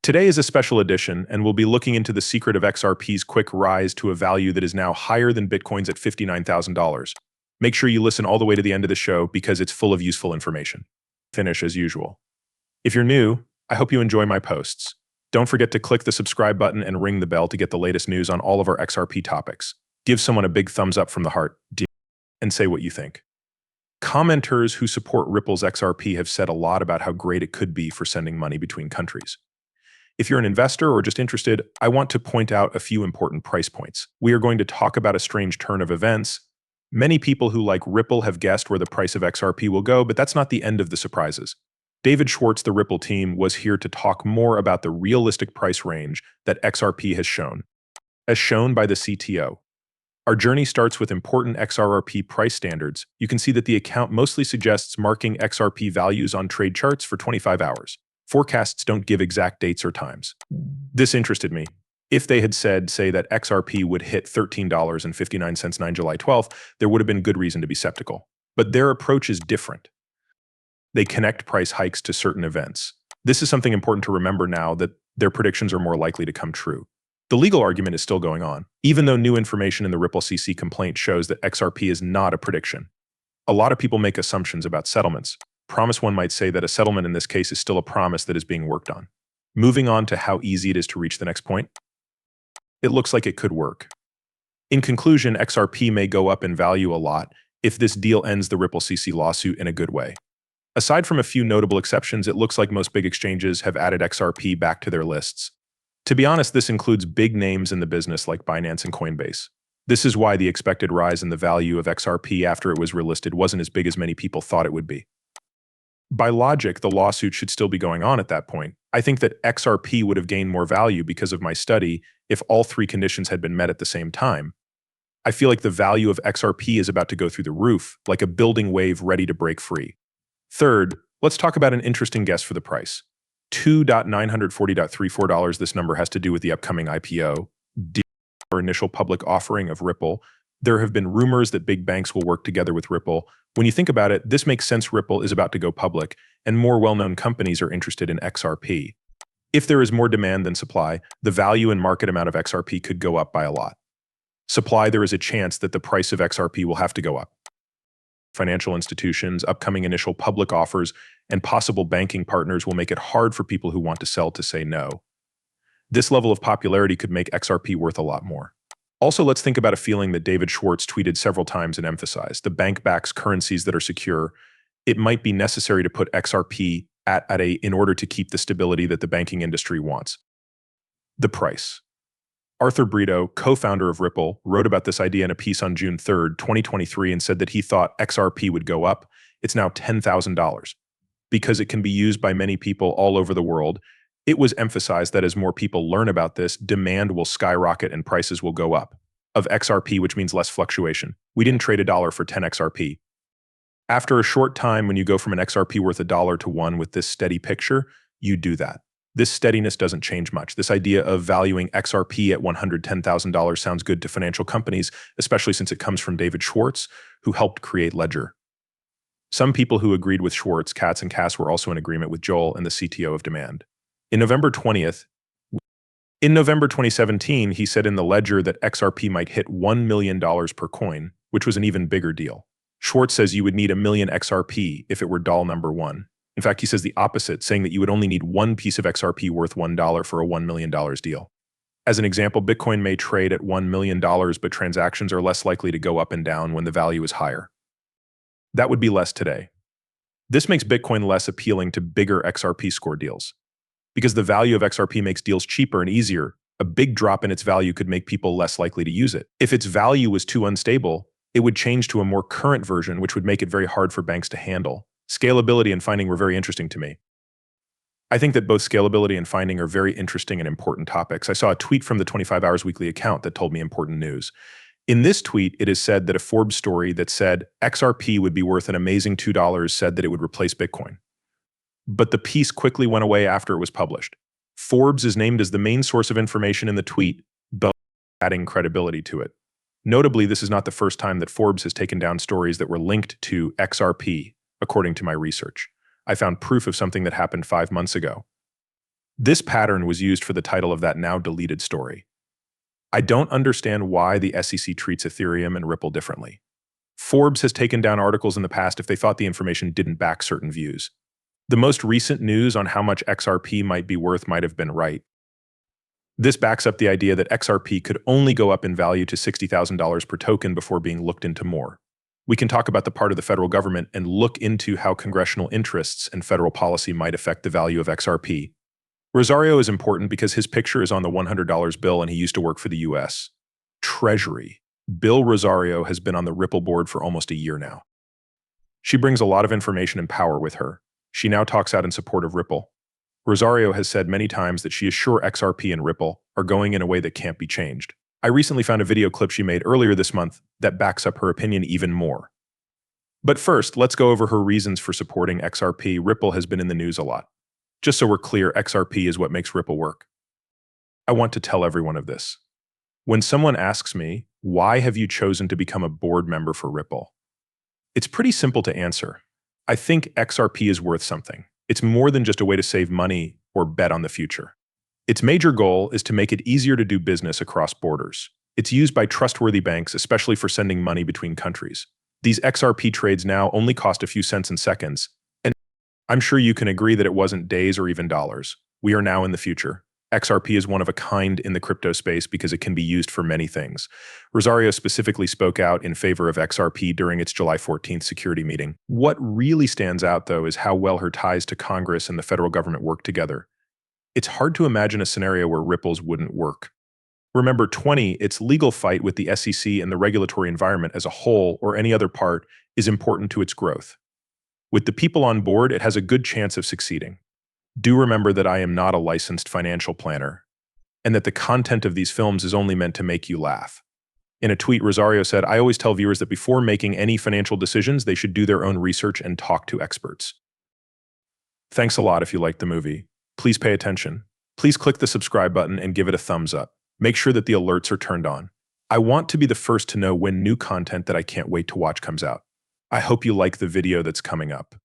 Today is a special edition, and we'll be looking into the secret of XRP's quick rise to a value that is now higher than Bitcoin's at $59,000. Make sure you listen all the way to the end of the show because it's full of useful information. Finish as usual. If you're new, I hope you enjoy my posts. Don't forget to click the subscribe button and ring the bell to get the latest news on all of our XRP topics. Give someone a big thumbs up from the heart, and say what you think. Commenters who support Ripple's XRP have said a lot about how great it could be for sending money between countries. If you're an investor or just interested, I want to point out a few important price points. We are going to talk about a strange turn of events. Many people who like Ripple have guessed where the price of XRP will go, but that's not the end of the surprises. David Schwartz, the Ripple team, was here to talk more about the realistic price range that XRP has shown, as shown by the CTO. Our journey starts with important XRP price standards. You can see that the account mostly suggests marking XRP values on trade charts for 25 hours. Forecasts don't give exact dates or times. This interested me. If they had said, say, that XRP would hit $13.59 9 July 12th, there would have been good reason to be skeptical. But their approach is different. They connect price hikes to certain events. This is something important to remember now that their predictions are more likely to come true. The legal argument is still going on, even though new information in the Ripple CC complaint shows that XRP is not a prediction. A lot of people make assumptions about settlements. Promise one might say that a settlement in this case is still a promise that is being worked on. Moving on to how easy it is to reach the next point. It looks like it could work. In conclusion, XRP may go up in value a lot if this deal ends the Ripple CC lawsuit in a good way. Aside from a few notable exceptions, it looks like most big exchanges have added XRP back to their lists. To be honest, this includes big names in the business like Binance and Coinbase. This is why the expected rise in the value of XRP after it was relisted wasn't as big as many people thought it would be. By logic, the lawsuit should still be going on at that point. I think that XRP would have gained more value because of my study if all three conditions had been met at the same time. I feel like the value of XRP is about to go through the roof, like a building wave ready to break free. Third, let's talk about an interesting guess for the price. $2,940.34. This number has to do with the upcoming IPO, or initial public offering of Ripple. There have been rumors that big banks will work together with Ripple. When you think about it, this makes sense. Ripple is about to go public, and more well-known companies are interested in XRP. If there is more demand than supply, the value and market amount of XRP could go up by a lot. Supply, there is a chance that the price of XRP will have to go up. Financial institutions, upcoming initial public offers, and possible banking partners will make it hard for people who want to sell to say no. This level of popularity could make XRP worth a lot more. Also, let's think about a feeling that David Schwartz tweeted several times and emphasized. The bank backs currencies that are secure. It might be necessary to put XRP in order to keep the stability that the banking industry wants. The price. Arthur Brito, co-founder of Ripple, wrote about this idea in a piece on June 3rd, 2023, and said that he thought XRP would go up. It's now $10,000. Because it can be used by many people all over the world, it was emphasized that as more people learn about this, demand will skyrocket and prices will go up. Of XRP, which means less fluctuation. We didn't trade $1 for 10 XRP. After a short time, when you go from an XRP worth $1 to one with this steady picture, you do that. This steadiness doesn't change much. This idea of valuing XRP at $110,000 sounds good to financial companies, especially since it comes from David Schwartz, who helped create Ledger. Some people who agreed with Schwartz, Katz and Cass, were also in agreement with Joel and the CTO of Demand. In November 2017, he said in the Ledger that XRP might hit $1 million per coin, which was an even bigger deal. Schwartz says you would need 1 million XRP if it were doll number one. In fact, he says the opposite, saying that you would only need one piece of XRP worth $1 for a $1 million deal. As an example, Bitcoin may trade at $1 million, but transactions are less likely to go up and down when the value is higher. That would be less today. This makes Bitcoin less appealing to bigger XRP score deals. Because the value of XRP makes deals cheaper and easier, a big drop in its value could make people less likely to use it. If its value was too unstable, it would change to a more current version, which would make it very hard for banks to handle. Scalability and finding were very interesting to me. I think that both scalability and finding are very interesting and important topics. I saw a tweet from the 25 Hours Weekly account that told me important news. In this tweet, it is said that a Forbes story that said XRP would be worth an amazing $2 said that it would replace Bitcoin. But the piece quickly went away after it was published. Forbes is named as the main source of information in the tweet, but adding credibility to it. Notably, this is not the first time that Forbes has taken down stories that were linked to XRP, according to my research. I found proof of something that happened 5 months ago. This pattern was used for the title of that now deleted story. I don't understand why the SEC treats Ethereum and Ripple differently. Forbes has taken down articles in the past if they thought the information didn't back certain views. The most recent news on how much XRP might be worth might have been right. This backs up the idea that XRP could only go up in value to $60,000 per token before being looked into more. We can talk about the part of the federal government and look into how congressional interests and federal policy might affect the value of XRP. Rosario is important because his picture is on the $100 bill and he used to work for the U.S. Treasury. Bill Rosario has been on the Ripple board for almost a year now. She brings a lot of information and power with her. She now talks out in support of Ripple. Rosario has said many times that she is sure XRP and Ripple are going in a way that can't be changed. I recently found a video clip she made earlier this month that backs up her opinion even more. But first, let's go over her reasons for supporting XRP. Ripple has been in the news a lot. Just so we're clear, XRP is what makes Ripple work. I want to tell everyone of this. When someone asks me, why have you chosen to become a board member for Ripple? It's pretty simple to answer. I think XRP is worth something. It's more than just a way to save money or bet on the future. Its major goal is to make it easier to do business across borders. It's used by trustworthy banks, especially for sending money between countries. These XRP trades now only cost a few cents and seconds, and I'm sure you can agree that it wasn't days or even dollars. We are now in the future. XRP is one of a kind in the crypto space because it can be used for many things. Rosario specifically spoke out in favor of XRP during its July 14th security meeting. What really stands out, though, is how well her ties to Congress and the federal government work together. It's hard to imagine a scenario where Ripples wouldn't work. Remember, its legal fight with the SEC and the regulatory environment as a whole or any other part is important to its growth. With the people on board, it has a good chance of succeeding. Do remember that I am not a licensed financial planner, and that the content of these films is only meant to make you laugh. In a tweet, Rosario said, I always tell viewers that before making any financial decisions, they should do their own research and talk to experts. Thanks a lot if you liked the movie. Please pay attention. Please click the subscribe button and give it a thumbs up. Make sure that the alerts are turned on. I want to be the first to know when new content that I can't wait to watch comes out. I hope you like the video that's coming up.